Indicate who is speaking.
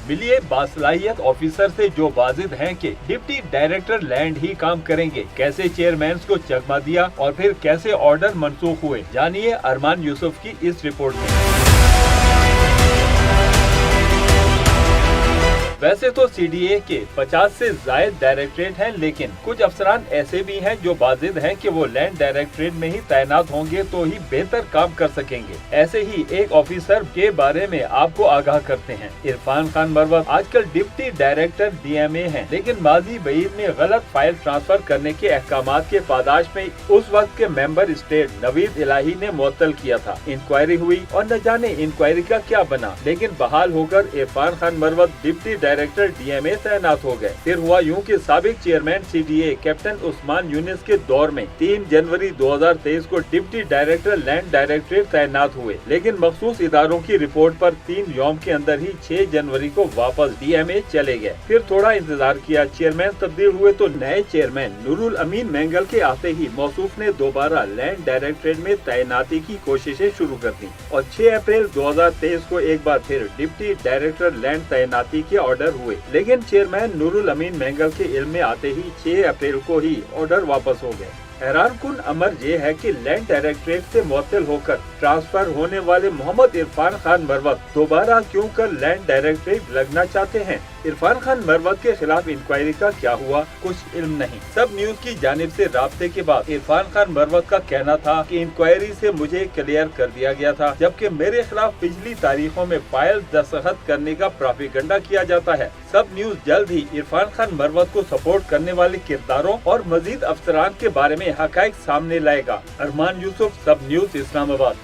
Speaker 1: मिलिए बासलाहियत ऑफिसर से जो वाजिद हैं कि डिप्टी डायरेक्टर लैंड ही काम करेंगे, कैसे चेयरमैन को चकमा दिया और फिर कैसे ऑर्डर मनसूख हुए। जानिए अरमान यूसुफ की इस रिपोर्ट में। वैसे तो सीडीए के 50 से जायद डायरेक्टरेट हैं, लेकिन कुछ अफसरान ऐसे भी हैं जो वाजिद हैं कि वो लैंड डायरेक्टरेट में ही तैनात होंगे तो ही बेहतर काम कर सकेंगे। ऐसे ही एक ऑफिसर के बारे में आपको आगाह करते हैं। इरफान खान मरवत आजकल डिप्टी डायरेक्टर डीएमए हैं, लेकिन माजी बईद में गलत फाइल ट्रांसफर करने के अहकामात के पादाश में उस वक्त के मेंबर स्टेट नवीद इलाही ने मुअत्तल किया था। इंक्वायरी हुई और न जाने इंक्वायरी का क्या बना, लेकिन बहाल होकर Irfan Khan Marwat deputy director DMA तैनात हो गए। फिर हुआ यूं कि साबिक chairman CDA captain Usman Younis के दौर में 3 जनवरी 2023 को डिप्टी डायरेक्टर लैंड डायरेक्टरेट तैनात हुए, लेकिन मखसूस इदारों की रिपोर्ट पर 3 यौम के अंदर ही 6 जनवरी को वापस डीएमए चले गए। फिर थोड़ा इंतजार किया, चेयरमैन तब्दील हुए तो नए चेयरमैन नूरुल अमीन मैंगल के आते ही मौसूफ ने दोबारा लैंड डायरेक्टरेट में तैनाती की कोशिशें शुरू कर दी और 6 अप्रैल 2023 को एक बार फिर डिप्टी डायरेक्टर लैंड तैनाती के ऑर्डर हुए, लेकिन चेयरमैन नूरुल अमीन मैंगल के इल्म में आते ही 6 अप्रैल को ही ऑर्डर वापस हो गए। हैरान कुन अमर ये है कि लैंड डायरेक्टरेट से मुअत्तल होकर ट्रांसफर होने वाले मोहम्मद इरफान खान मरवत दोबारा क्यों कर लैंड डायरेक्टरेट लगना चाहते हैं। इरफान खान मरवत के खिलाफ इंक्वायरी का क्या हुआ, कुछ इल्म नहीं। सब न्यूज की जानिब से राब्ते के बाद इरफान खान मरवत का कहना था कि इंक्वायरी से मुझे क्लियर कर दिया गया था, जबकि मेरे खिलाफ पिछली तारीखों में फाइल दस्तखत करने का प्रोपेगेंडा किया जाता है। सब न्यूज जल्द ही इरफान खान मरवत को सपोर्ट करने वाले किरदारों और मजीद अफसरान के बारे में हकाइक सामने लाएगा। अरमान यूसुफ, सब न्यूज, इस्लामाबाद।